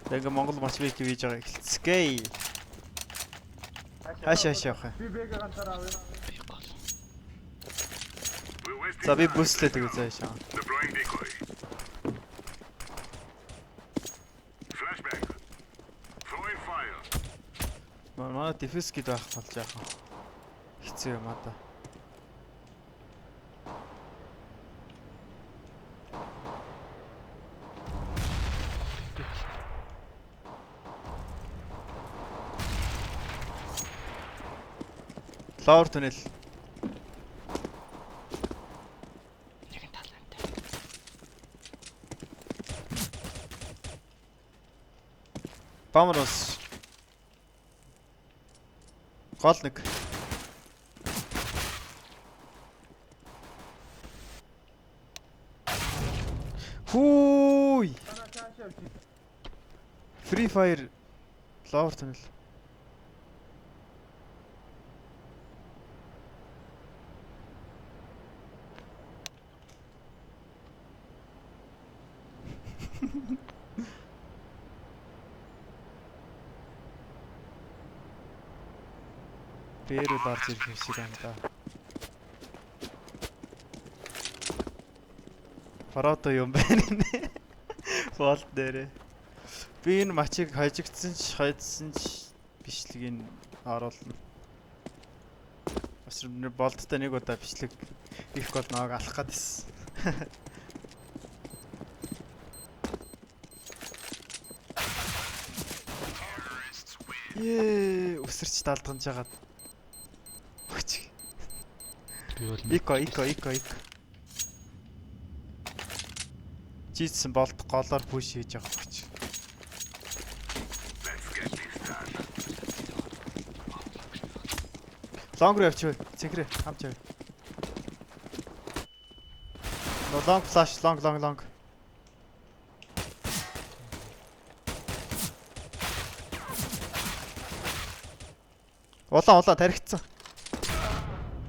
Ингээ Монгол марч бик хийж байгаа эхэлцгээе. Хаашаа явах вэ? Би бэгээ ганцаар авъя. Би гол. За би бүслээ тэгээ заашаа. Манай дефенс гээд байх болж яах вэ? Хэцүү юм аа да. Flower tunnel. Нэгэн талантай. Бамрос. Гол нэг. Хүй. Free Fire Flower tunnel. Бэрүүд орж ирэх юм шиг байна да. Парото юм байна нэ. Фолт дээрээ. Би энэ матчийг хожигдсан ч хайдсан ч бичлэгийг оруулна. Бас болдтой нэг удаа бичлэг их гол ноог алах гэдсэн. Өсөрч талдганж жагаад. Би бол Ико. Жийдсэн болд голоор пуш хийж байгаа гэж. Лонг руу явчих. Цэнхрээ хамч яв. No long flash, long. Улаан тархицсан.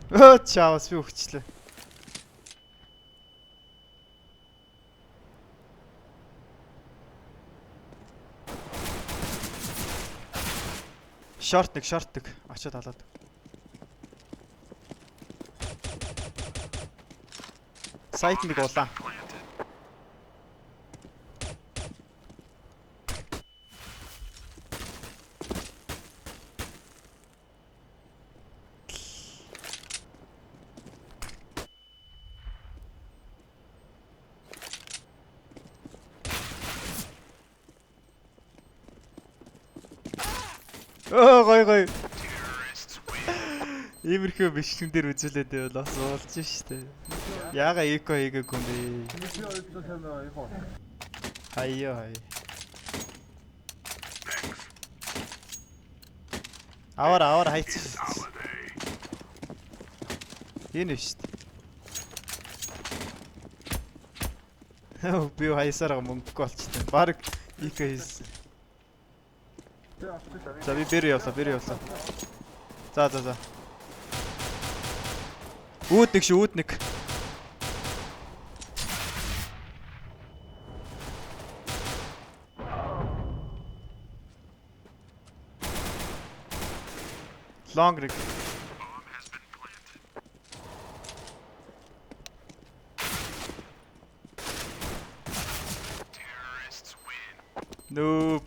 Өө чаавас би өгчлээ. Шорт нэг. Очоод халаад. Сайт нэг улаан. Гой. Иймэрхүү бичлэгэн дээр үзүүлээд байвал бас уулж штэ. Яага эко хийгээгүй юм бэ? Хаяа. Аваар хайц. Энэ штэ. Би хайсараа мөнгөгүй болчихсон. Бараг эко хийсэн. За би бэр явлаа. За. Үүд нэг. Long rig. Noob.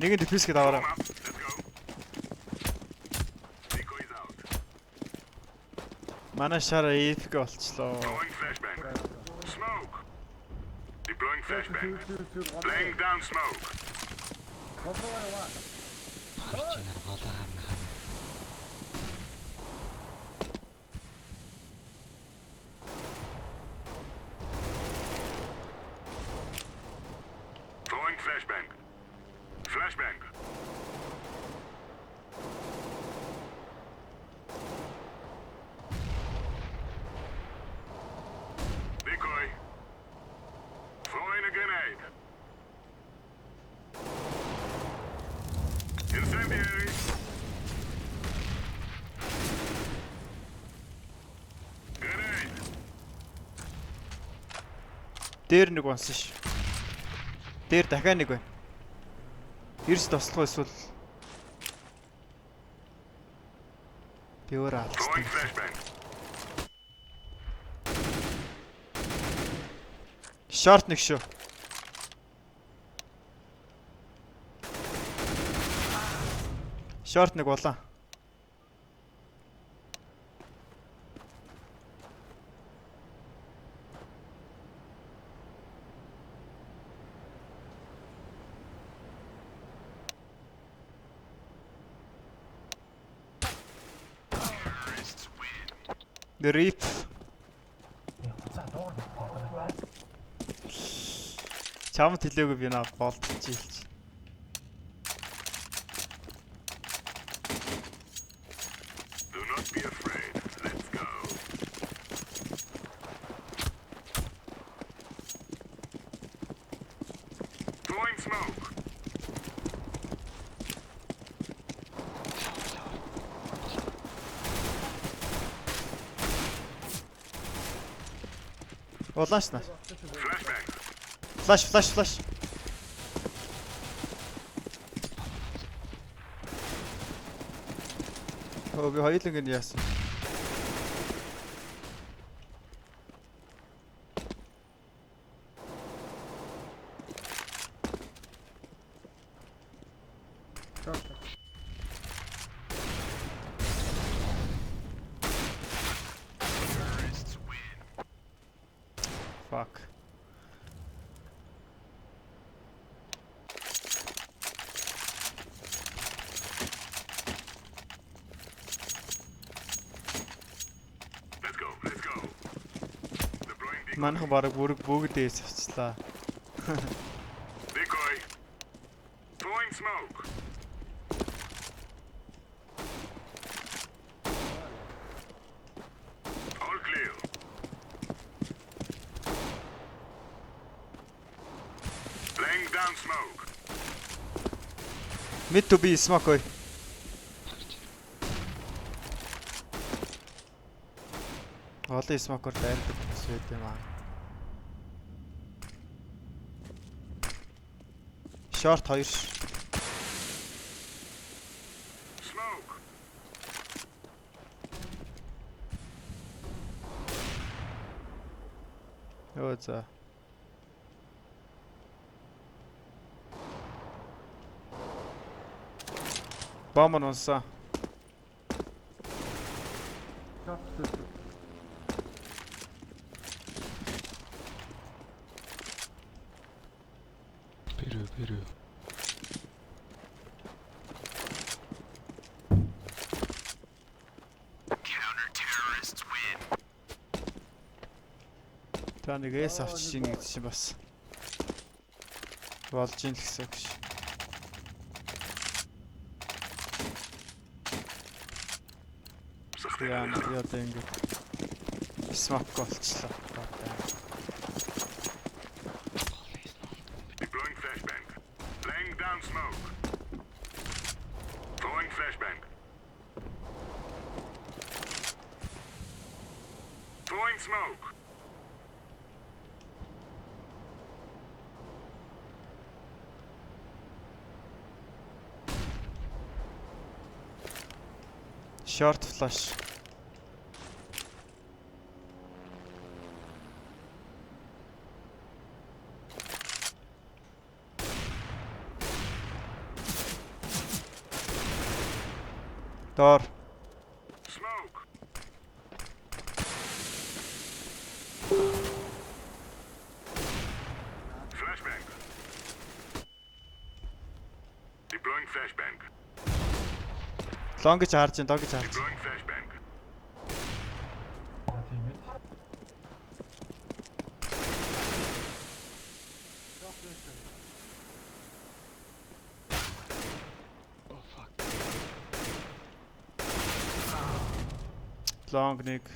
Нэгэн дефьюз гээд аваарай. Манай шар эпик болчлоо. Deploying flashbang. Laying down smoke. Throwing flashbang. Flashbang. Decoy. Throwing a grenade. Дээр нэг унсан ш. Дээр дахиад нэг байна. Ирс тослох эсвэл би өөр Throwing алдсан. flashbang. Шорт нэг шүү. Шорт нэг улаан. The Reap. Чамд хэлээгүй би наа болдож ийлч. Do not be afraid. Let's go. Throwing smoke. Улааш наа. Flashbang. Флаш. Оо би хоёуланг нь яасан. Fuck. Let's go. Deploying decoy. Манайхан бараг бүгдээ савчлаа. Decoy. Throwing smoke. All clear. Laying down smoke. Mid to be smoke ой. Олон смокор дайрдаг бас байд юм аа. Short 2. Smoke. Ёо за. Бомб нь унсан. Беру. Та нэг эс авч шин гэж чи бас болж ин л гэсэн гэж. Яа одоо ингэ смок болчихлоо. Deploying flashbang. Laying down smoke. Throwing flashbang. Throwing smoke. Short flash. Door. Smoke. Flashbang. Deploying flashbang. Long гэж харж ин, dog гэж харж. Deploying flashbang. Oh fuck. Long нэг.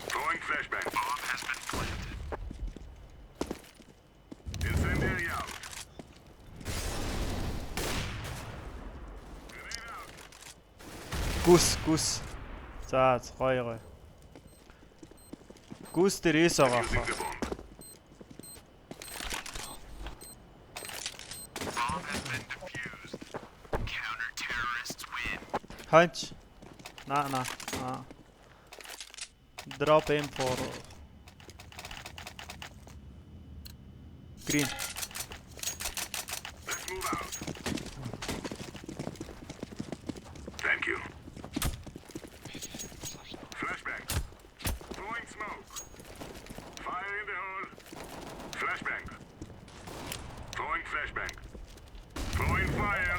Throwing flashbang. Bomb has been planted. Incendiary out. Гүс. За гоё. Гүс дээр эс байгаа Using хаа. the bomb. Bomb has been defused. Counter-terrorists win. Ханч. На. Drop aim for green. Let's move out. Thank you. Flashbang. Throwing smoke. Fire in the hole. Flashbang. Throwing flashbang. Throwing fire.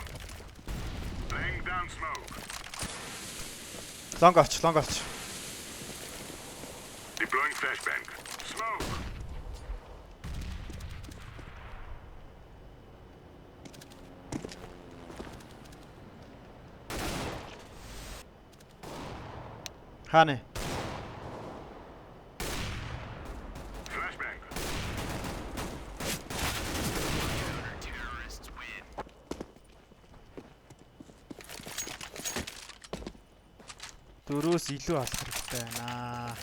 Laying down smoke. Long авч. Deploying flashbang. Smoke. Хааны. Flashbang. Counter-terrorists win. Дөрөөс илүү алах хэрэгтэй байна.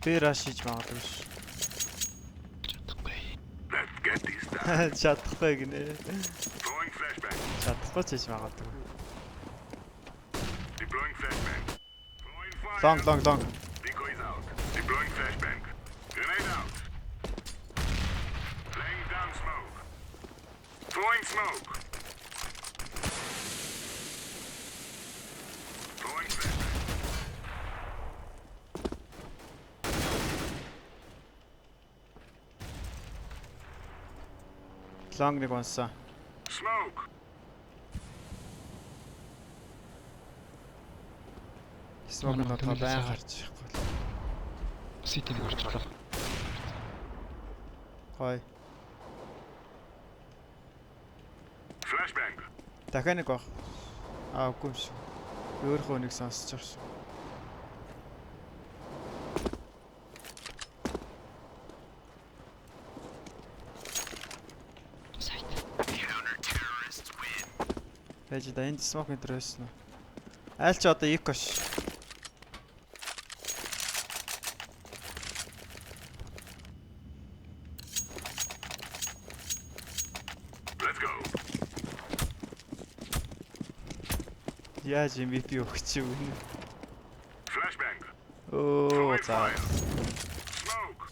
Бэраш хийж магадгүй ш. Чадахгүй. Let's get this done. Чадахгүй гинэ. Throwing flashbang. Чадахгүй ч хийж магадгүй. Deploying flashbang. Throwing fire. Long. Decoy is out. Deploying flashbang. Grenade out. Laying down smoke. Throwing smoke. Throwing flashbang. Long нэг унсан. Smoke. Смог нь одоо байн гарч ирэхгүй. Ситиг орж ирлээ. Хой. Flashbang. Дахиад нэг баг. Үгүй юм шиг. Өөрийнхөө нэг сонсож байгаа шүү. Сайт. Counter-terrorists win. Яаж да энд смок энэ төрөөсөн үү? Айл ч одоо икош. Let's go. Яаж MVP өгч юу вэ? Flashbang. Оо Throwing за. fire. Smoke.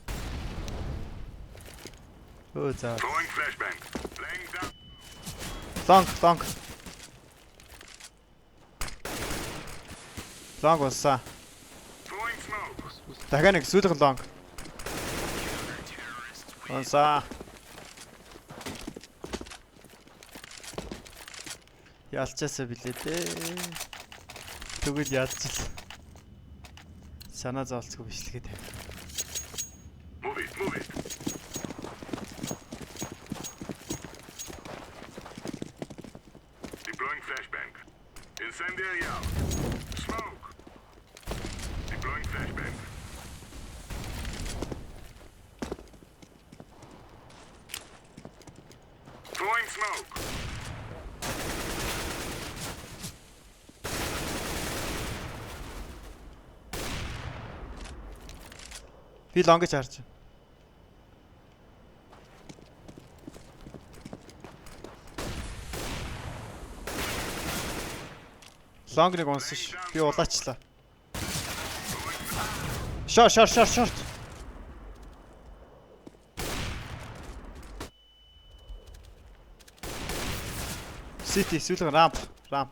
Оо за. Throwing flashbang. Laying down. Long. Long унсан. Throwing smoke. Дахиад нэг сүүлх long. Counter-terrorists win. Унсан. Ялчаасаа билээ дээ. Тэгвэл ялчихлаа. Санаа зовлцгүй бичлэгээ тавь. Move it. Deploying flashbang. Incendiary out. Smoke. Deploying flashbang. Throwing smoke. Би long гэж харж байна. Long нэг унсан ш. Би улаачлаа. Short. City сүүлэн ramp. Flashbang.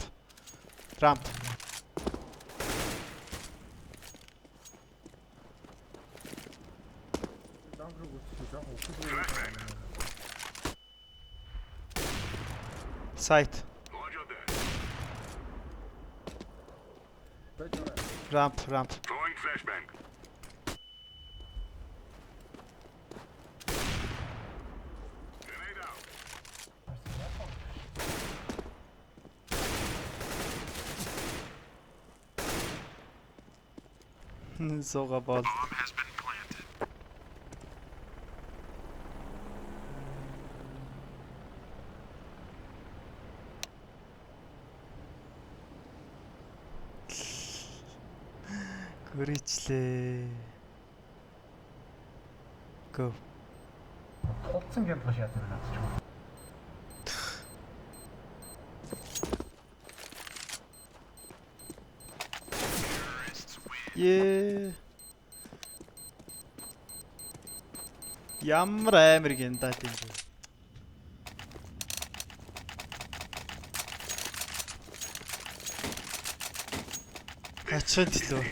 Site. Roger that. Ramp. Throwing flashbang. Grenade out. Сууга бол. Bomb has been planted. Гүрийчлээ. Go. Утсан гэмт шат байна надад ч юм. Е. Ямар амир гиндаа тийм бэ. Ачаад лөө.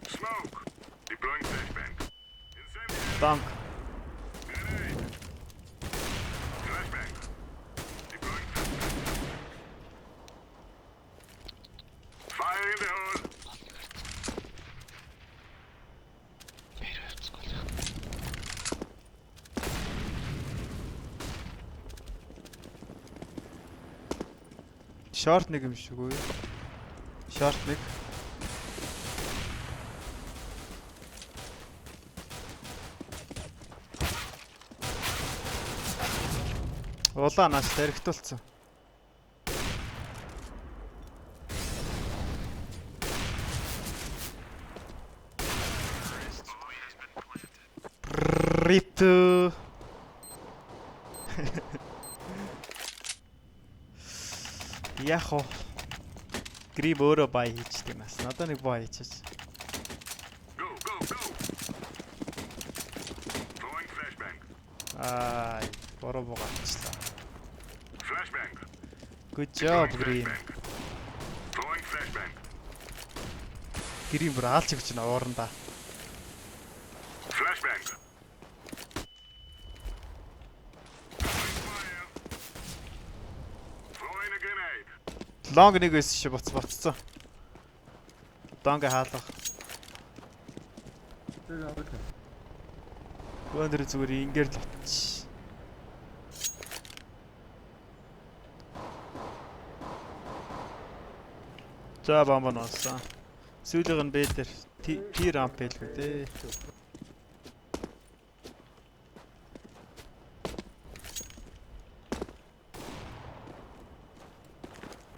Smoke. Deploying flashbang. Incendiary. Данк. Grenade. Flashbang. Deploying flashbang. Fire in the hole. Мэр хэвцгүй. Шорт нэг юм шиг үү? Шорт нэг. Улаан нас дэрэгтүүлсэн. Риту. Яг уу. Гриб өөрөө бай хийчихдэг нас. Надад нэг бай хийчихсэн. Go, go, go. Throwing flashbang. Аа, бороо богочлаа. Flashbang. Good job, Green. Throwing flashbang. Green бүр аалч өгч нэ уурандаа. Flashbang. Throwing fire. Throwing a grenade. Long нэг байсан шиг боцсон. Донг хаалга. Өндөр зүгээр ингээр л утчих. За бомбон онсон. Сүүлийнх нь бэлэр Т рамп хэлгүй дээ.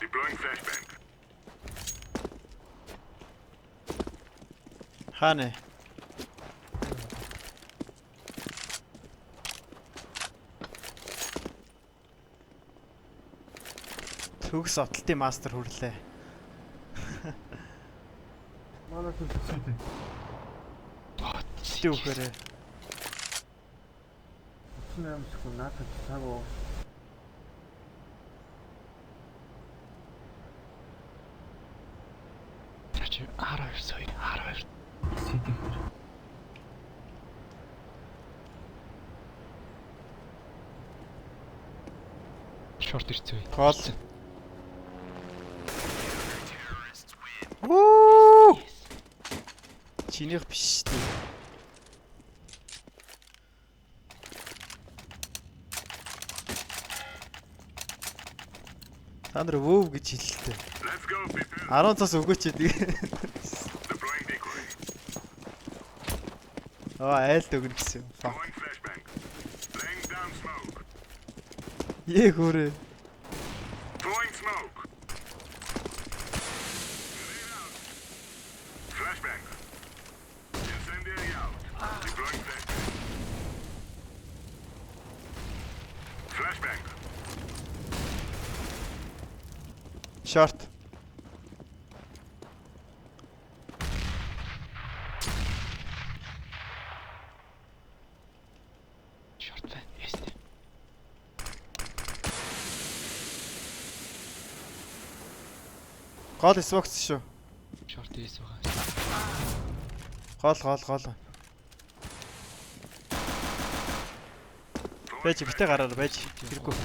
Deploying flashbang. Хаана? Төгс оттолтын мастер хүрлээ. Манай төсөлтэй. Чи үхээрээ. 38 секунд надад цаг уу. Чи 12 сая 12. Сэтгэл. Шорт ирцээ. Гол. Уу! Чинийх биш шүү дээ. Та нар вөв гэж хэллээ. Let's go, people. 10 цаас өгөөч дээ. Deploying decoy. Айлд өгнө гэсэн. Throwing flashbang. Laying down smoke. Хөрөө. Throwing smoke. Grenade out. Flashbang. Incendiary out. Deploying flashbang. Flashbang. Шорт. Шорт байна. Яст. Гол Xbox шүү. Шорт ийс байгаа. Гол. Бэж битээ гараар бэж. Хэрэггүй.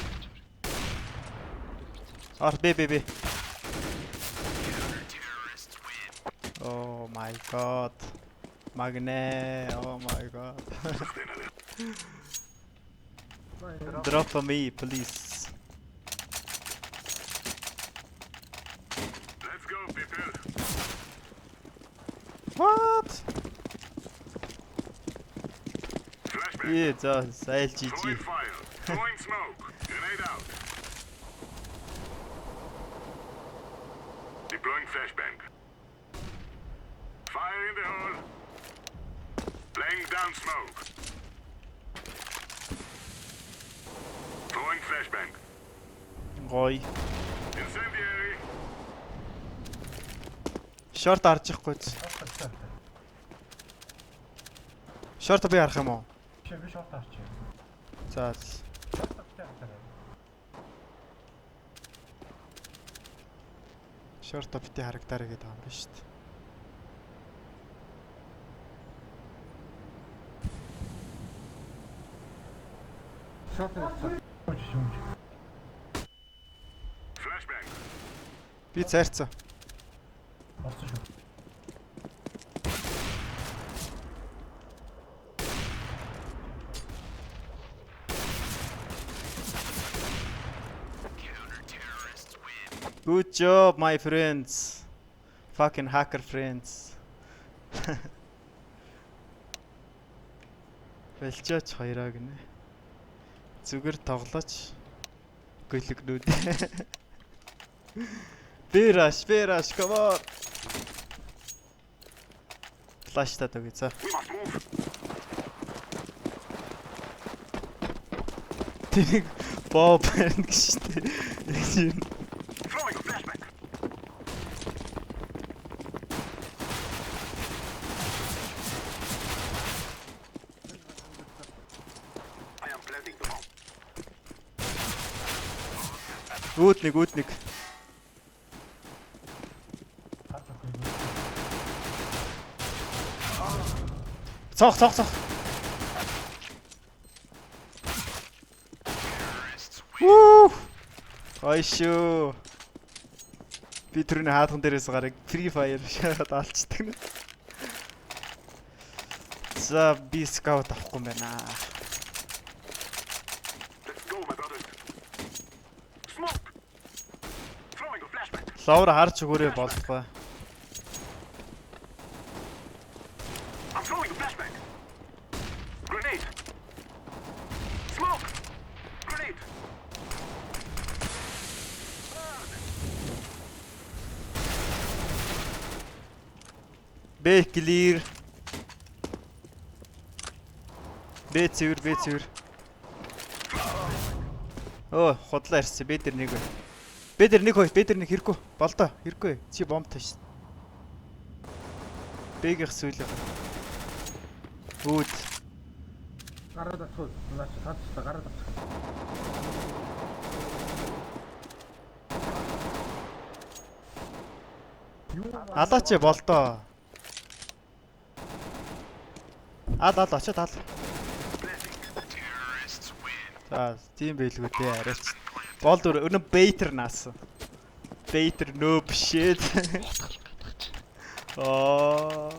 Ар бэ. Oh my god. Magne. Oh my god. Drop me, please. Let's go, people. What? Flashbang. За сайл Throwing GG. fire. Throwing smoke. Grenade out. Deploying flashbang. Flashbang. Throwing fire. Throwing smoke. Grenade out. Deploying flashbang. Flashbang. Throwing fire. Throwing smoke. Grenade out. Deploying flashbang. Fire in the hole. Laying down smoke. Throwing flashbang. Гоё. Incendiary. Short харж ихгүй. Шорт. Short би харах юм уу? Би шорт харчих. За. Шорт харчих. Short бити харагдаарэ гэдэг юм байна шүү дээ. Шорт харчих. Flashbang. Би цайрцсан. Болсон шүү. Counter-terrorists win. Good job my friends. Fucking hacker friends. Болчооч хоёроо гинэ. Зүгээр тоглооч. Гөлөгнүүд. Бераш, come on. Flash та дэгэ за. We must move. Тийг боо байна гэжтэй. Throwing a flashbang. I am planting the bomb. Үүдник. Цох. Terrorists win. Вүү. Ойшоо. Би түрүүний хаалган дээрээс гарыг Free Fire шахаад алцдаг нэ. За би scout авахгүй юм байна. Let's go, my brothers. Smoke. Throwing a flashbang. Ловр харж өгөөрэй болтгой. I'm throwing a flashbang. Grenade. Smoke. Grenade. Бэ clear. Бэ цэвэр. Оо, худлаа ирсэн. Бэ дээр нэг бай. Бэ дээр нэг хэрэггүй. Болдоо, хэрэггүй. Чи бомб тааш. Бэгийнх сүүлээ. Үүд. Гараад авчих. Наач цаадчтай гараад авчих. Алаач болдоо. Ал очоод ал. Terrorists win. За, тийм байлгүй дээ арайч. Бол өнө бейтер наасан. Бейтер noob shit. Аа.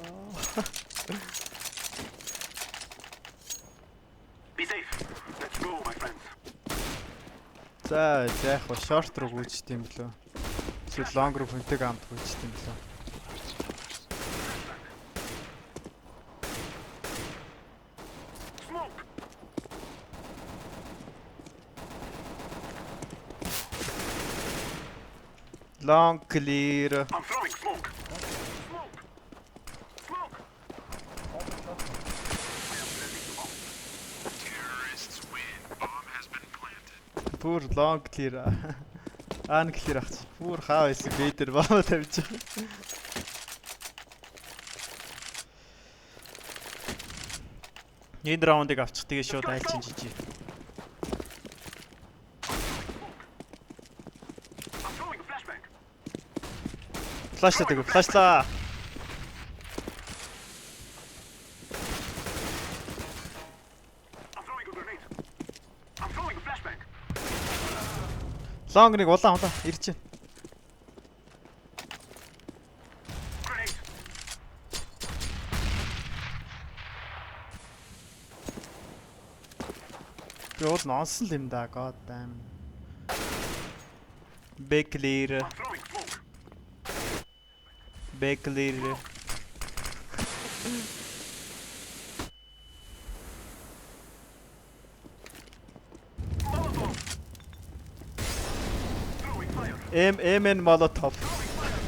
Be safe. Let's go, my friends. За, яг ба short руу гүйчт юм лөө. Эсвэл long руу хүнтэйг амт гүйчт юм лөө. Smoke. Long clear. I'm throwing smoke. Smoke. Smoke. I am planting the bomb. Terrorists win. Bomb has been planted. Бүр long clear. Ан clear ах. Бүр хаа байсан бейтер баа тавьж. Энэ раундыг авчих тэгээ шууд айлчин жижиг. I'm throwing a flashbang. Флашлаа тэгээ флашлаа. I'm throwing a grenade. I'm throwing a flashbang. Long нэг улаан ирж байна. Grenade. Би уул нонсон л юм да. God damn. Big clear. I'm throwing smoke. Big clear. Molotov. Throwing fire. MN Molotov. Throwing fire.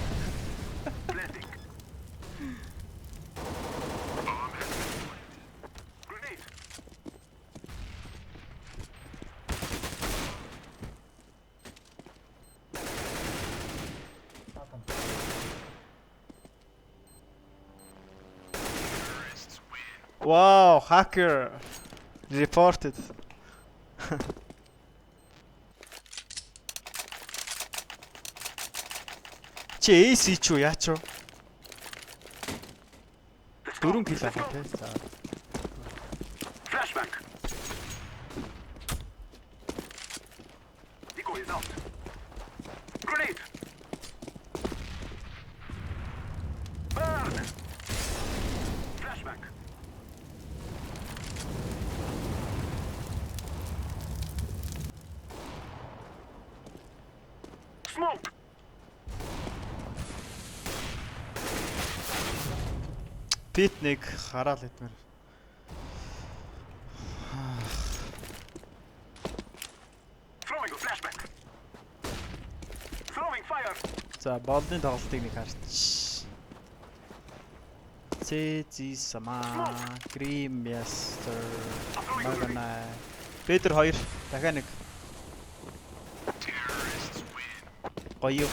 Wow, hacker reported. Чи AC ч юу яач вэ? 4 кил авах тий. За. Flashbang. Decoy is out. Grenade. Burn. Flashbang. Smoke. Пит нэг хараал идмээр. Throwing a flashbang. Throwing fire. За, болны тоглолтыг нэг харч. Цэзи сама Гриммастер Магана. Петр 2 дахиад нэг. Гоё.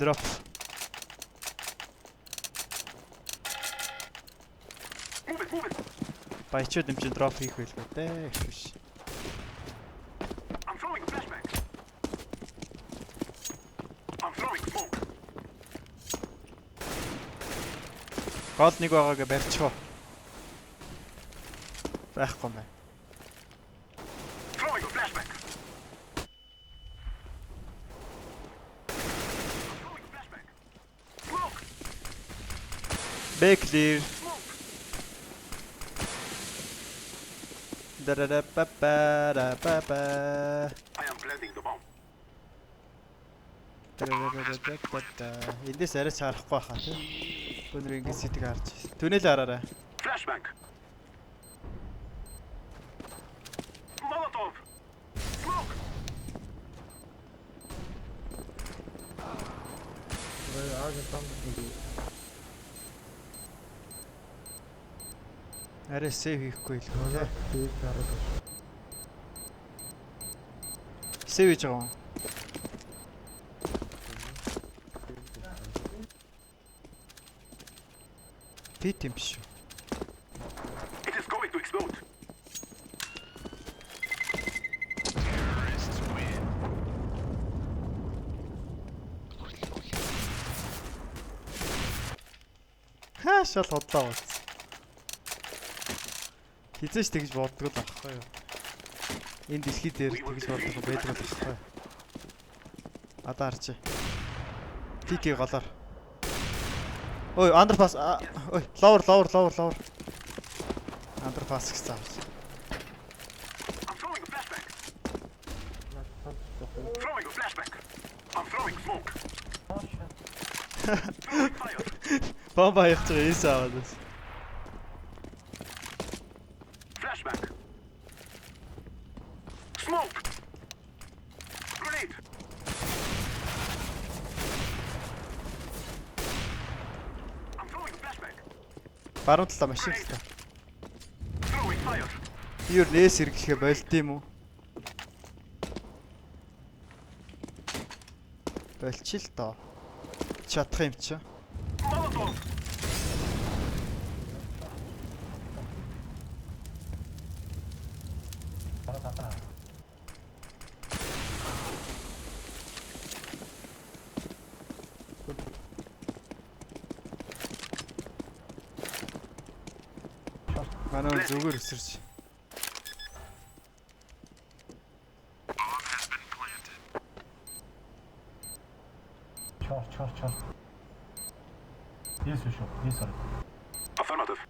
Drop. Move it. Баячууд юм чинь drop хийх байлгүй дээ. Их биш. I'm throwing a flashbang. I'm throwing smoke. Гол нэг байгаагээ барьчихо. Байхгүй мэй. Throwing a flashbang. Throwing a flashbang. Smoke. Back clear. Smoke. Дарарапапарапапа. I am planting the bomb. Эндээс арай чарахгүй байхаа тий. Өнөр ингэ сэтг харж. Түнэл хараарай. Flashbang. Molotov. Smoke. Аагийн там Арай сейв хийхгүй л хөө. дээд хараад байна. Сейв хийж байгаа юм. Пит юм биш үү? It is going to explode. Шал хотлоо бац. Хизээч тэгж боддог л байхгүй юу? Энэ дэлхий дээр тэгж боддог байдаг л байхгүй юу? Одоо харчи. Тики голоор. Ой, андерпас. Ой, ловер. Андерпас гэж заавал. I'm throwing a flashbang. Throwing a flashbang. I'm throwing smoke. Throwing fire. Бомба явах гэж ийсээ аваад. Flashbang. Smoke. Grenade. I'm throwing a flashbang. Баруун талаа машин талаа. Throwing fire. Юу нээс сэргэлэхэ болд юм уу? Болчих л доо. Чадах юм чи. Molotov. Манай зүгээр өсөрч. Bomb has been planted. Чор. Yes, шүү. Yes, sorry. Affirmative.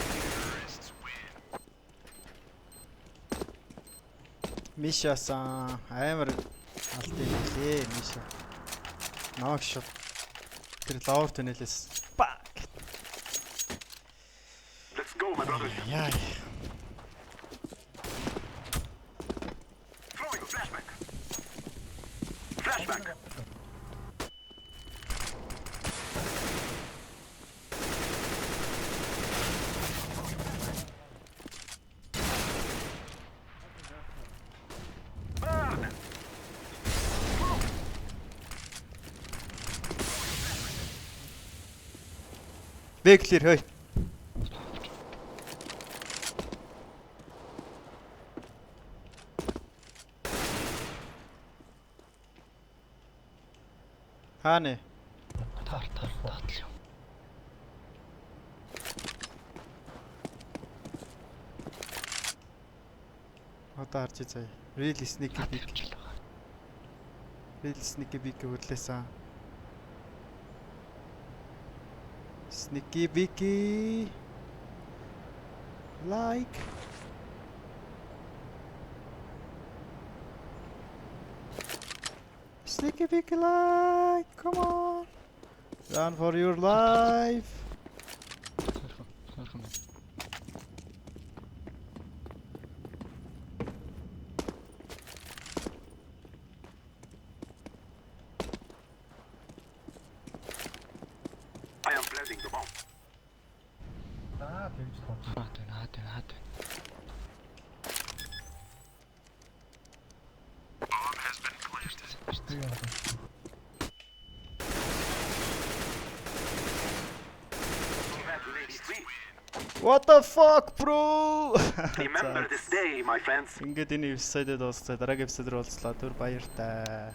Terrorists win. Мишасан амар алдын лээ Миша. Ног шот. Тэр лавр туннелээс баг. Let's go, my brothers. Яа. Throwing a flashbang. Flashbang. Б clear хөөе. Хааны. Таар таатал юм. Одоо харж заяа. Real sneaky Наад big. явж байгаа. Real sneaky big хөрлөөсөн. Sneaky biggy. Like. Sneaky biggy like. Come on. Run for your life. Хөрхөн. I am planting the bomb. Аа тэгж тоо. Наад. Bomb has been planted. Congratulations, win. What the fuck, bro? Remember this day, my friends. Ингээд энэ episode-д дуусгая. Дараагийн episode-д уулзлаа. Түр баяртай.